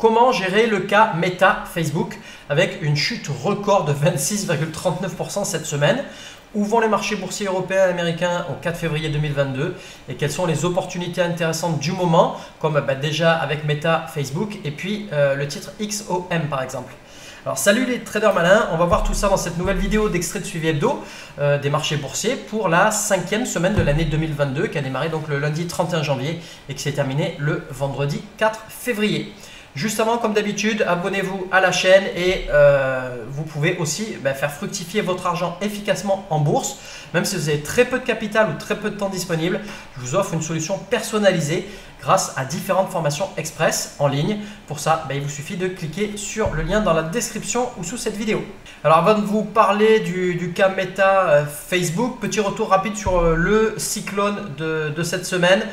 comment gérer le cas Meta Facebook avec une chute record de 26,39% cette semaine? Où vont les marchés boursiers européens et américains au 4 février 2022 et quelles sont les opportunités intéressantes du moment, comme déjà avec Meta Facebook et puis le titre XOM par exemple. Alors salut les traders malins, on va voir tout ça dans cette nouvelle vidéo d'extrait de suivi hebdo des marchés boursiers pour la 5e semaine de l'année 2022 qui a démarré donc le lundi 31 janvier et qui s'est terminée le vendredi 4 février. Juste avant, comme d'habitude, abonnez-vous à la chaîne et vous pouvez aussi faire fructifier votre argent efficacement en bourse. Même si vous avez très peu de capital ou très peu de temps disponible, je vous offre une solution personnalisée grâce à différentes formations express en ligne. Pour ça, il vous suffit de cliquer sur le lien dans la description ou sous cette vidéo. Alors avant de vous parler du cas Meta Facebook, petit retour rapide sur le cyclone de cette semaine.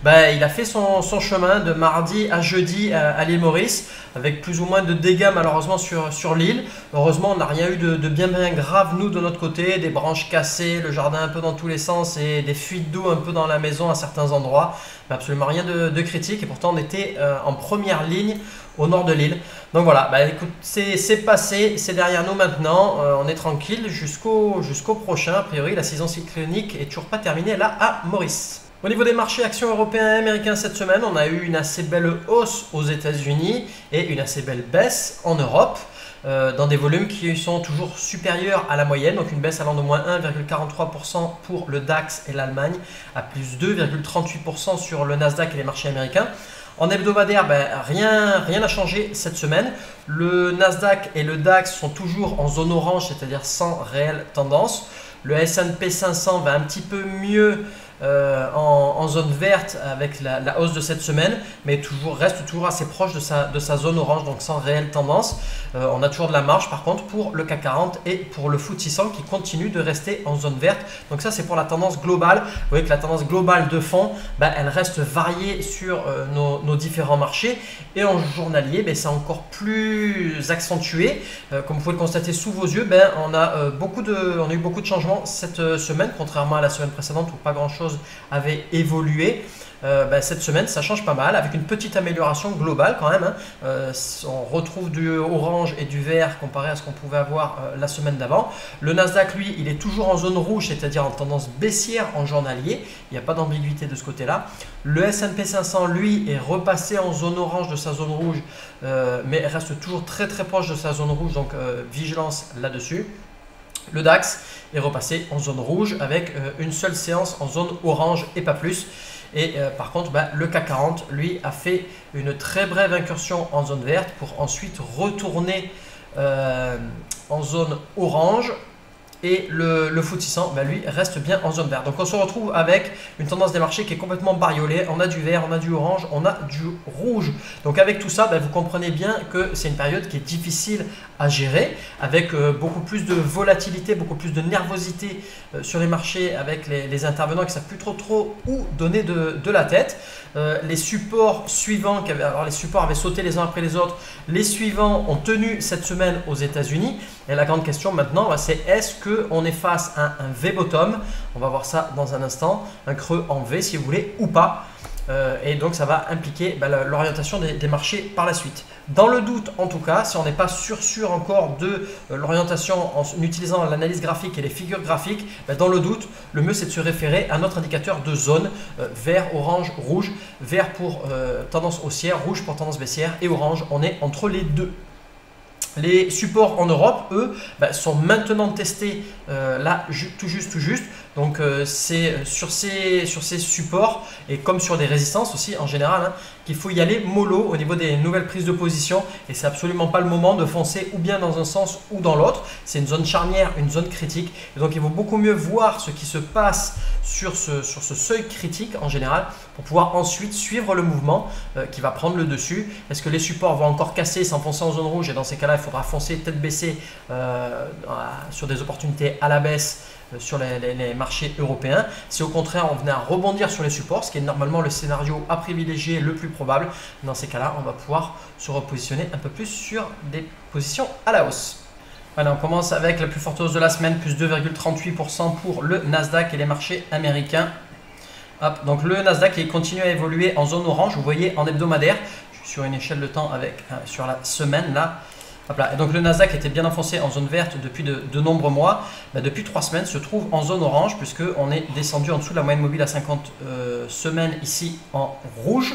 Il a fait son chemin de mardi à jeudi à l'île Maurice avec plus ou moins de dégâts malheureusement sur l'île. Heureusement, on n'a rien eu de bien grave nous de notre côté, des branches cassées, le jardin un peu dans tous les sens et des fuites d'eau un peu dans la maison à certains endroits. Mais absolument rien de critique et pourtant on était en première ligne au nord de l'île. Donc voilà, écoute, c'est passé, c'est derrière nous maintenant, on est tranquille jusqu'au prochain. A priori, la saison cyclonique est toujours pas terminée là à Maurice. Au niveau des marchés actions européens et américains cette semaine, on a eu une assez belle hausse aux États-Unis et une assez belle baisse en Europe dans des volumes qui sont toujours supérieurs à la moyenne. Donc une baisse allant de moins 1,43% pour le DAX et l'Allemagne à plus 2,38% sur le Nasdaq et les marchés américains. En hebdomadaire, rien n'a changé cette semaine. Le Nasdaq et le DAX sont toujours en zone orange, c'est-à-dire sans réelle tendance. Le S&P 500 va un petit peu mieux en zone verte avec la hausse de cette semaine, mais reste toujours assez proche de sa zone orange, donc sans réelle tendance. On a toujours de la marge par contre pour le CAC 40 et pour le FTSE 100 qui continue de rester en zone verte. Donc ça c'est pour la tendance globale. Vous voyez que la tendance globale de fond, elle reste variée sur nos différents marchés et en journalier, c'est encore plus accentué. Comme vous pouvez le constater sous vos yeux, on a eu beaucoup de changements cette semaine, contrairement à la semaine précédente où pas grand chose avait évolué. Cette semaine ça change pas mal avec une petite amélioration globale quand même. On retrouve du orange et du vert comparé à ce qu'on pouvait avoir la semaine d'avant. Le Nasdaq lui il est toujours en zone rouge, c'est-à-dire en tendance baissière en journalier, il n'y a pas d'ambiguïté de ce côté là. Le S&P 500 lui est repassé en zone orange de sa zone rouge, mais reste toujours très proche de sa zone rouge, donc vigilance là-dessus. Le DAX est repassé en zone rouge avec une seule séance en zone orange et pas plus. Et par contre, le CAC 40, lui, a fait une très brève incursion en zone verte pour ensuite retourner en zone orange. Et le FTSE 100, lui, reste bien en zone verte. Donc on se retrouve avec une tendance des marchés qui est complètement bariolée. On a du vert, on a du orange, on a du rouge. Donc avec tout ça, vous comprenez bien que c'est une période qui est difficile à gérer, avec beaucoup plus de volatilité, beaucoup plus de nervosité sur les marchés, avec les intervenants qui ne savent plus trop où donner de la tête. Les supports suivants, alors les supports avaient sauté les uns après les autres, les suivants ont tenu cette semaine aux États-Unis. Et la grande question maintenant, c'est est-ce qu'on est face à un V-bottom? On va voir ça dans un instant, un creux en V si vous voulez ou pas. Et donc ça va impliquer l'orientation des marchés par la suite. Dans le doute en tout cas, si on n'est pas sûr encore de l'orientation en utilisant l'analyse graphique et les figures graphiques, dans le doute, le mieux c'est de se référer à notre indicateur de zone, vert, orange, rouge, vert pour tendance haussière, rouge pour tendance baissière et orange, on est entre les deux. Les supports en Europe, eux, sont maintenant testés là tout juste. Donc c'est sur ces supports et comme sur des résistances aussi en général qu'il faut y aller mollo au niveau des nouvelles prises de position et c'est absolument pas le moment de foncer ou bien dans un sens ou dans l'autre. C'est une zone charnière, une zone critique et donc il vaut beaucoup mieux voir ce qui se passe sur ce seuil critique en général pour pouvoir ensuite suivre le mouvement qui va prendre le dessus. Est-ce que les supports vont encore casser, s'enfoncer en zone rouge et dans ces cas-là il faudra foncer tête baissée sur des opportunités à la baisse sur les marchés européens. Si au contraire on venait à rebondir sur les supports, ce qui est normalement le scénario à privilégier le plus probable, dans ces cas-là on va pouvoir se repositionner un peu plus sur des positions à la hausse. Voilà, on commence avec la plus forte hausse de la semaine, plus 2,38% pour le Nasdaq et les marchés américains. Hop, donc le Nasdaq il continue à évoluer en zone orange, vous voyez en hebdomadaire. sur une échelle de temps avec sur la semaine là. Hop là. Et donc le Nasdaq était bien enfoncé en zone verte depuis de nombreux mois. Depuis 3 semaines se trouve en zone orange puisqu'on est descendu en dessous de la moyenne mobile à 50 semaines ici en rouge.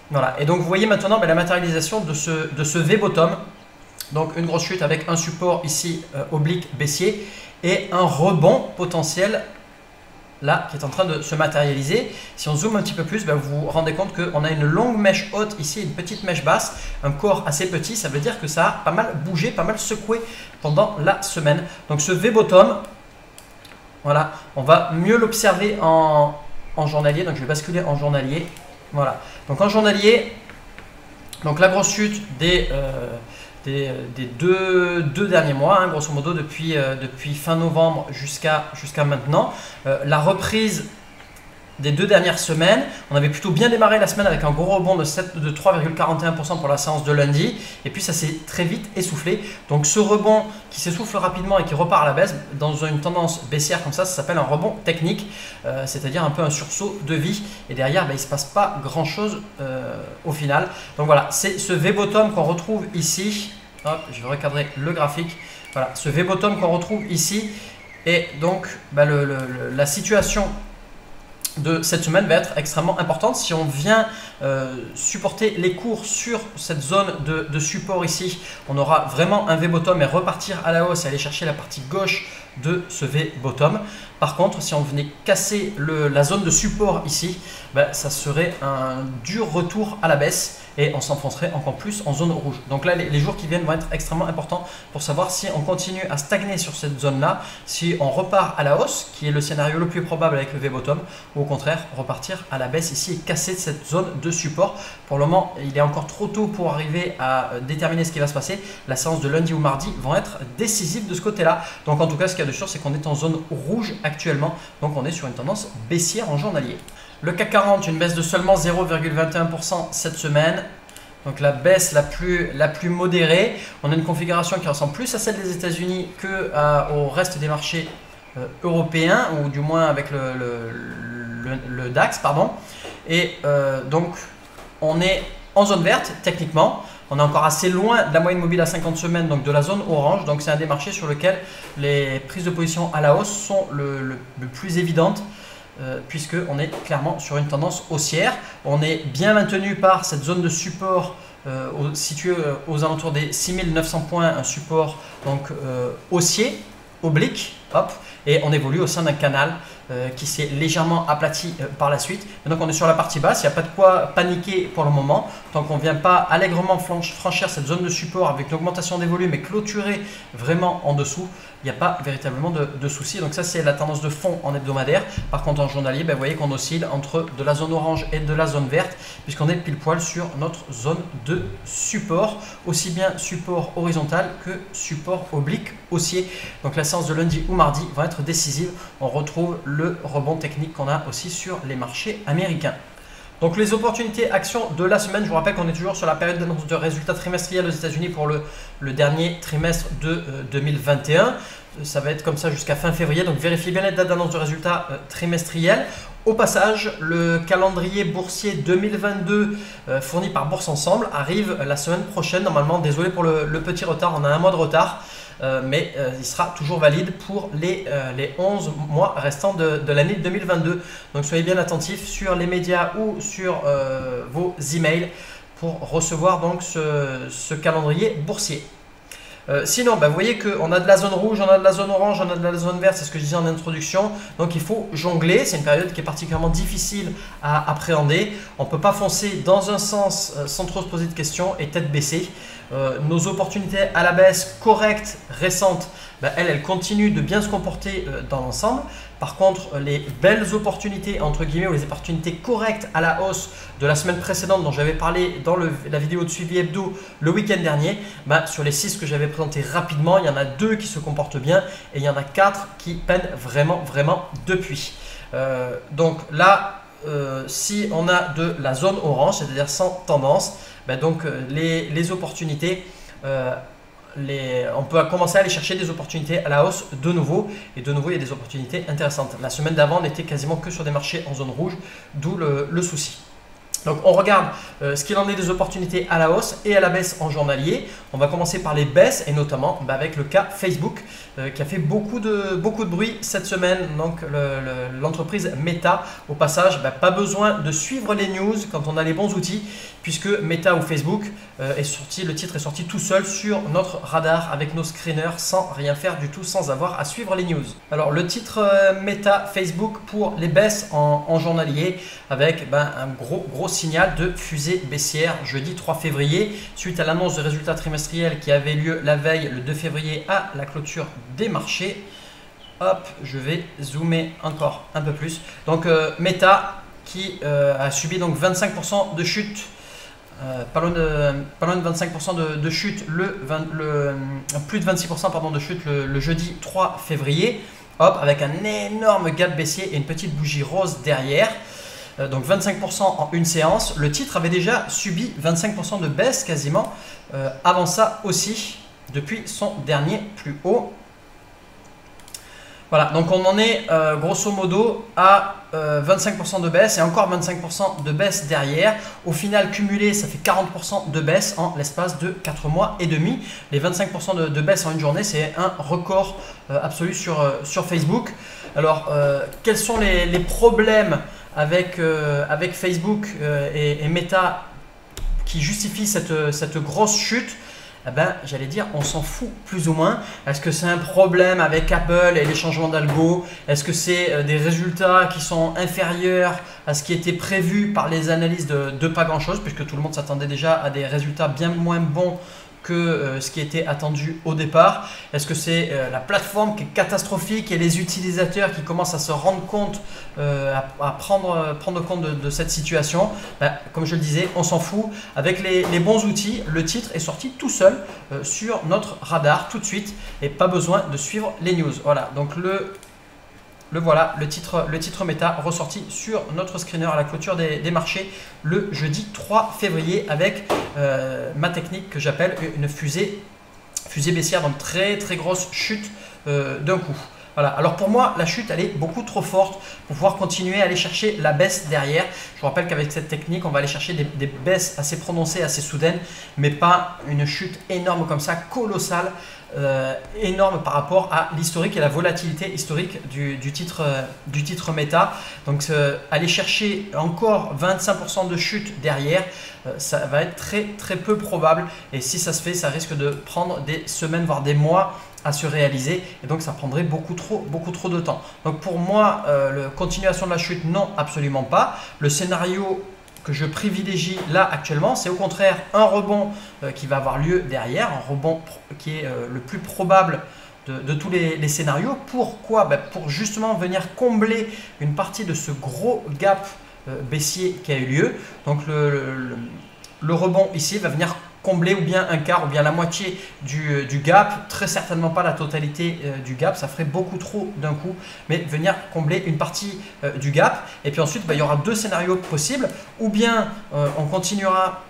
Voilà. Et donc vous voyez maintenant la matérialisation de ce V-bottom. Donc une grosse chute avec un support ici oblique baissier et un rebond potentiel là qui est en train de se matérialiser. Si on zoome un petit peu plus, vous vous rendez compte qu'on a une longue mèche haute ici et une petite mèche basse, un corps assez petit. Ça veut dire que ça a pas mal bougé, pas mal secoué pendant la semaine. Donc ce V-bottom, voilà, on va mieux l'observer en journalier. Donc je vais basculer en journalier. Voilà. Donc en journalier, donc la grosse chute des deux derniers mois, grosso modo depuis fin novembre jusqu'à maintenant. La reprise des 2 dernières semaines, on avait plutôt bien démarré la semaine avec un gros rebond de 3,41% pour la séance de lundi, et puis ça s'est très vite essoufflé. Donc ce rebond qui s'essouffle rapidement et qui repart à la baisse dans une tendance baissière comme ça s'appelle un rebond technique, c'est-à-dire un peu un sursaut de vie, et derrière il ne se passe pas grand chose au final. Donc voilà, c'est ce V-bottom qu'on retrouve ici. Hop, je vais recadrer le graphique. Voilà, ce V-bottom qu'on retrouve ici, et donc la situation de cette semaine va être extrêmement importante. Si on vient supporter les cours sur cette zone de support ici, on aura vraiment un V-bottom et repartir à la hausse et aller chercher la partie gauche de ce V-bottom. Par contre, si on venait casser la zone de support ici, ça serait un dur retour à la baisse et on s'enfoncerait encore plus en zone rouge. Donc là, les jours qui viennent vont être extrêmement importants pour savoir si on continue à stagner sur cette zone-là, si on repart à la hausse, qui est le scénario le plus probable avec le V-bottom, ou au contraire, repartir à la baisse ici et casser cette zone de support. Pour le moment, il est encore trop tôt pour arriver à déterminer ce qui va se passer. La séance de lundi ou mardi vont être décisives de ce côté-là. Donc en tout cas, ce qu'il y a de sûr, c'est qu'on est en zone rouge actuellement. Donc on est sur une tendance baissière en journalier. Le CAC 40, une baisse de seulement 0,21% cette semaine. Donc la baisse la plus modérée. On a une configuration qui ressemble plus à celle des États-Unis qu'au reste des marchés européens, ou du moins avec le DAX, pardon. Et donc on est en zone verte techniquement. On est encore assez loin de la moyenne mobile à 50 semaines, donc de la zone orange. Donc c'est un des marchés sur lequel les prises de position à la hausse sont le plus évidentes. Puisqu'on est clairement sur une tendance haussière. On est bien maintenu par cette zone de support située aux alentours des 6900 points, un support donc haussier, oblique, hop, et on évolue au sein d'un canal qui s'est légèrement aplati par la suite. Et donc on est sur la partie basse, il n'y a pas de quoi paniquer pour le moment. Tant qu'on ne vient pas allègrement franchir cette zone de support avec une augmentation des volumes et clôturer vraiment en dessous, il n'y a pas véritablement de soucis. Donc ça, c'est la tendance de fond en hebdomadaire. Par contre, en journalier, vous voyez qu'on oscille entre de la zone orange et de la zone verte, puisqu'on est pile poil sur notre zone de support, aussi bien support horizontal que support oblique haussier. Donc la séance de lundi ou mardi va être décisive. On retrouve le rebond technique qu'on a aussi sur les marchés américains. Donc les opportunités actions de la semaine, je vous rappelle qu'on est toujours sur la période d'annonce de résultats trimestriels aux États-Unis pour le dernier trimestre de 2021. Ça va être comme ça jusqu'à fin février, donc vérifiez bien les dates d'annonce de résultats trimestriels. Au passage, le calendrier boursier 2022 fourni par Bourse Ensemble arrive la semaine prochaine. Normalement, désolé pour le petit retard, on a un mois de retard. Mais il sera toujours valide pour les 11 mois restants de l'année 2022. Donc soyez bien attentifs sur les médias ou sur vos emails pour recevoir donc ce calendrier boursier. Sinon, vous voyez qu'on a de la zone rouge, on a de la zone orange, on a de la zone verte, c'est ce que je disais en introduction. Donc il faut jongler, c'est une période qui est particulièrement difficile à appréhender. On ne peut pas foncer dans un sens sans trop se poser de questions et tête baissée. Nos opportunités à la baisse correctes, récentes, elles continuent de bien se comporter dans l'ensemble. Par contre, les belles opportunités, entre guillemets, ou les opportunités correctes à la hausse de la semaine précédente dont j'avais parlé dans la vidéo de suivi hebdo le week-end dernier, sur les 6 que j'avais présentés rapidement, il y en a 2 qui se comportent bien et il y en a 4 qui peinent vraiment depuis. Donc là, si on a de la zone orange, c'est-à-dire sans tendance, donc les opportunités, on peut commencer à aller chercher des opportunités à la hausse de nouveau. Et de nouveau, il y a des opportunités intéressantes. La semaine d'avant, on était quasiment que sur des marchés en zone rouge, d'où le souci. Donc on regarde ce qu'il en est des opportunités à la hausse et à la baisse en journalier. On va commencer par les baisses et notamment avec le cas Facebook qui a fait beaucoup de bruit cette semaine. Donc l'entreprise Meta, au passage, pas besoin de suivre les news quand on a les bons outils puisque Meta ou Facebook le titre est sorti tout seul sur notre radar avec nos screeners sans rien faire du tout, sans avoir à suivre les news. Alors le titre Meta Facebook pour les baisses en journalier avec un gros signal de fusée baissière jeudi 3 février suite à l'annonce de résultats trimestriels qui avait lieu la veille le 2 février à la clôture des marchés. Hop, je vais zoomer encore un peu plus. Donc Meta qui a subi donc 25% de chute. Pas loin de 25% de chute, plus de 26% pardon, de chute le jeudi 3 février. Hop, avec un énorme gap baissier et une petite bougie rose derrière. Donc 25% en une séance. Le titre avait déjà subi 25% de baisse quasiment avant ça aussi, depuis son dernier plus haut. Voilà, donc on en est grosso modo à 25% de baisse et encore 25% de baisse derrière. Au final, cumulé, ça fait 40% de baisse en l'espace de 4 mois et demi. Les 25% de baisse en une journée, c'est un record absolu sur Facebook. Alors, quels sont les problèmes avec Facebook et Meta qui justifient cette grosse chute? J'allais dire, on s'en fout plus ou moins. Est-ce que c'est un problème avec Apple et les changements d'algo? Est-ce que c'est des résultats qui sont inférieurs à ce qui était prévu par les analyses de pas grand-chose, puisque tout le monde s'attendait déjà à des résultats bien moins bons que ce qui était attendu au départ? Est-ce que c'est la plateforme qui est catastrophique et les utilisateurs qui commencent à se rendre compte, à prendre compte de cette situation? Comme je le disais, on s'en fout. Avec les bons outils, le titre est sorti tout seul sur notre radar tout de suite et pas besoin de suivre les news. Voilà, donc voilà, le titre Meta ressorti sur notre screener à la clôture des marchés le jeudi 3 février avec ma technique que j'appelle une fusée baissière, donc très grosse chute d'un coup. Voilà. Alors pour moi, la chute elle est beaucoup trop forte pour pouvoir continuer à aller chercher la baisse derrière. Je vous rappelle qu'avec cette technique, on va aller chercher des baisses assez prononcées, assez soudaines, mais pas une chute énorme comme ça, colossale. Énorme par rapport à l'historique et la volatilité historique du titre Meta. Donc aller chercher encore 25% de chute derrière, ça va être très peu probable, et si ça se fait, ça risque de prendre des semaines voire des mois à se réaliser, et donc ça prendrait beaucoup trop de temps. Donc pour moi, la continuation de la chute, non, absolument pas. Le scénario que je privilégie là actuellement, c'est au contraire un rebond qui va avoir lieu derrière, un rebond qui est le plus probable de tous les scénarios. Pourquoi? Pour justement venir combler une partie de ce gros gap baissier qui a eu lieu. Donc le rebond ici va venir combler ou bien un quart ou bien la moitié du gap, très certainement pas la totalité du gap, ça ferait beaucoup trop d'un coup, mais venir combler une partie du gap. Et puis ensuite, il y aura deux scénarios possibles, ou bien on continuera,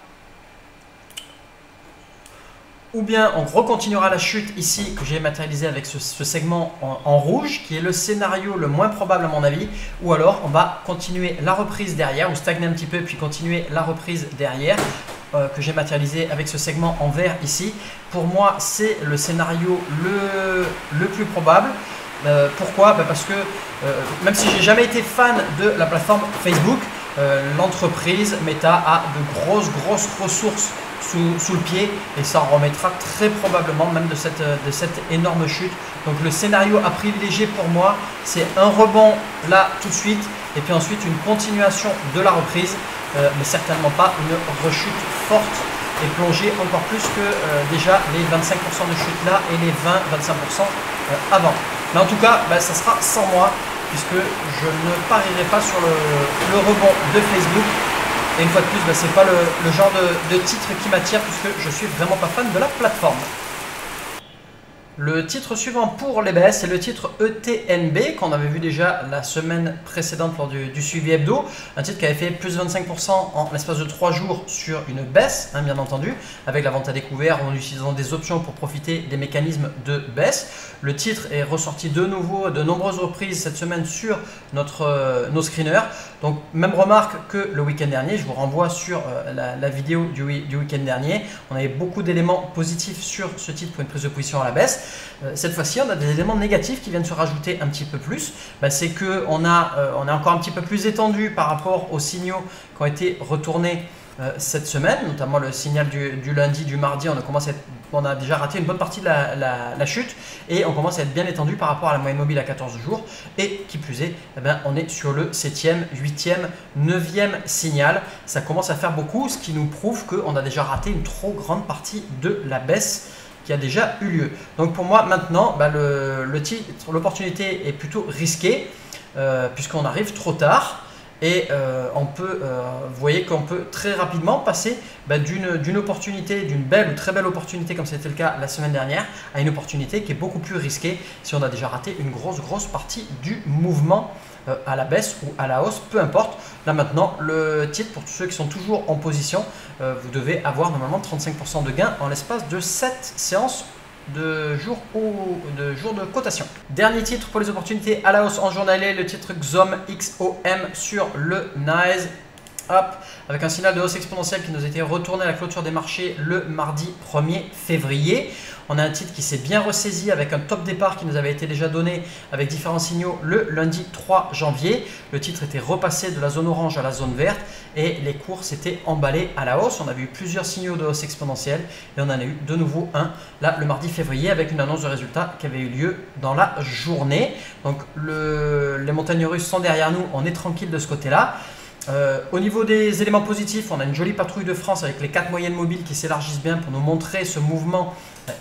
ou bien on recontinuera la chute ici que j'ai matérialisé avec ce segment en rouge, qui est le scénario le moins probable à mon avis, ou alors on va continuer la reprise derrière, ou stagner un petit peu puis continuer la reprise derrière, que j'ai matérialisé avec ce segment en vert ici. Pour moi, c'est le scénario le plus probable. Pourquoi? Parce que même si j'ai jamais été fan de la plateforme Facebook, l'entreprise Meta a de grosses ressources sous le pied, et ça en remettra très probablement même de cette énorme chute. Donc le scénario à privilégier pour moi, c'est un rebond là tout de suite, et puis ensuite une continuation de la reprise, mais certainement pas une rechute forte et plonger encore plus que déjà les 25% de chute là et les 20-25% avant. Mais en tout cas, ça sera sans moi, puisque je ne parierai pas sur le rebond de Facebook. Et une fois de plus, ce n'est pas le genre de titre qui m'attire, puisque je suis vraiment pas fan de la plateforme. Le titre suivant pour les baisses, c'est le titre ETNB qu'on avait vu déjà la semaine précédente lors du suivi hebdo. Un titre qui avait fait plus de 25% en l'espace de 3 jours sur une baisse, bien entendu, avec la vente à découvert en utilisant des options pour profiter des mécanismes de baisse. Le titre est ressorti de nouveau de nombreuses reprises cette semaine sur nos screeners. Donc même remarque que le week-end dernier, je vous renvoie sur la vidéo du week-end dernier. On avait beaucoup d'éléments positifs sur ce titre pour une prise de position à la baisse. Cette fois-ci, on a des éléments négatifs qui viennent se rajouter un petit peu plus. C'est qu'on est encore un petit peu plus étendu par rapport aux signaux qui ont été retournés cette semaine, notamment le signal du lundi, du mardi. On a déjà raté une bonne partie de la chute et on commence à être bien étendu par rapport à la moyenne mobile à 14 jours. Et qui plus est, on est sur le 7e, 8e, 9e signal. Ça commence à faire beaucoup, ce qui nous prouve qu'on a déjà raté une trop grande partie de la baisse qui a déjà eu lieu. Donc pour moi maintenant, l'opportunité est plutôt risquée puisqu'on arrive trop tard et vous voyez qu'on peut très rapidement passer d'une opportunité, d'une belle ou très belle opportunité comme c'était le cas la semaine dernière, à une opportunité qui est beaucoup plus risquée si on a déjà raté une grosse partie du mouvement à la baisse ou à la hausse, peu importe. Là maintenant, le titre, pour tous ceux qui sont toujours en position, vous devez avoir normalement 35% de gain en l'espace de 7 séances de jours de cotation. Dernier titre pour les opportunités à la hausse en journalier, le titre XOM sur le NYSE. Hop, avec un signal de hausse exponentielle qui nous a été retourné à la clôture des marchés le mardi 1er février. On a un titre qui s'est bien ressaisi avec un top départ qui nous avait été déjà donné avec différents signaux le lundi 3 janvier. Le titre était repassé de la zone orange à la zone verte et les cours s'étaient emballés à la hausse. On avait eu plusieurs signaux de hausse exponentielle et on en a eu de nouveau un là le mardi février avec une annonce de résultat qui avait eu lieu dans la journée. Donc les montagnes russes sont derrière nous, on est tranquille de ce côté-là. Au niveau des éléments positifs, on a une jolie patrouille de France avec les 4 moyennes mobiles qui s'élargissent bien pour nous montrer ce mouvement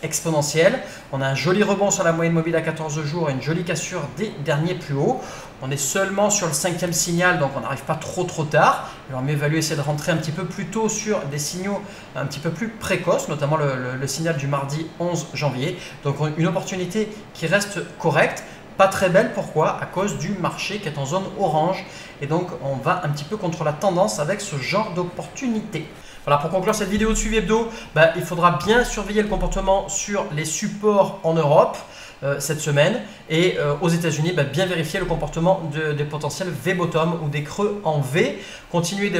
exponentiel. On a un joli rebond sur la moyenne mobile à 14 jours et une jolie cassure des derniers plus hauts. On est seulement sur le 5e signal, donc on n'arrive pas trop tard. Il aurait mieux valu essayer de rentrer un petit peu plus tôt sur des signaux un petit peu plus précoces, notamment le signal du mardi 11 janvier. Donc une opportunité qui reste correcte. Pas très belle, pourquoi? À cause du marché qui est en zone orange et donc on va un petit peu contre la tendance avec ce genre d'opportunité. Voilà, pour conclure cette vidéo de suivi hebdo, il faudra bien surveiller le comportement sur les supports en Europe cette semaine et aux États-Unis, bien vérifier le comportement des potentiels V-bottom ou des creux en V. Continuer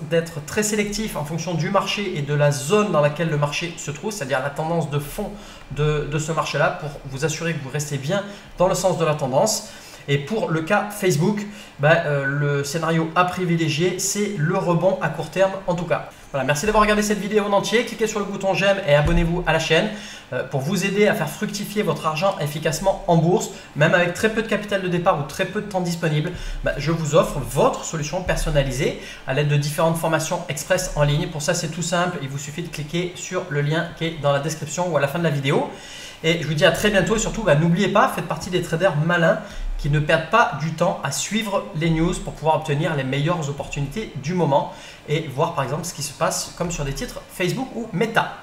d'être très sélectif en fonction du marché et de la zone dans laquelle le marché se trouve, c'est-à-dire la tendance de fond de ce marché-là pour vous assurer que vous restez bien dans le sens de la tendance. Et pour le cas Facebook, le scénario à privilégier, c'est le rebond à court terme en tout cas. Voilà, merci d'avoir regardé cette vidéo en entier. Cliquez sur le bouton j'aime et abonnez-vous à la chaîne pour vous aider à faire fructifier votre argent efficacement en bourse. Même avec très peu de capital de départ ou très peu de temps disponible, je vous offre votre solution personnalisée à l'aide de différentes formations express en ligne. Pour ça, c'est tout simple. Il vous suffit de cliquer sur le lien qui est dans la description ou à la fin de la vidéo. Et je vous dis à très bientôt et surtout, n'oubliez pas, faites partie des traders malins qui ne perdent pas du temps à suivre les news pour pouvoir obtenir les meilleures opportunités du moment et voir par exemple ce qui se passe comme sur des titres Facebook ou Meta.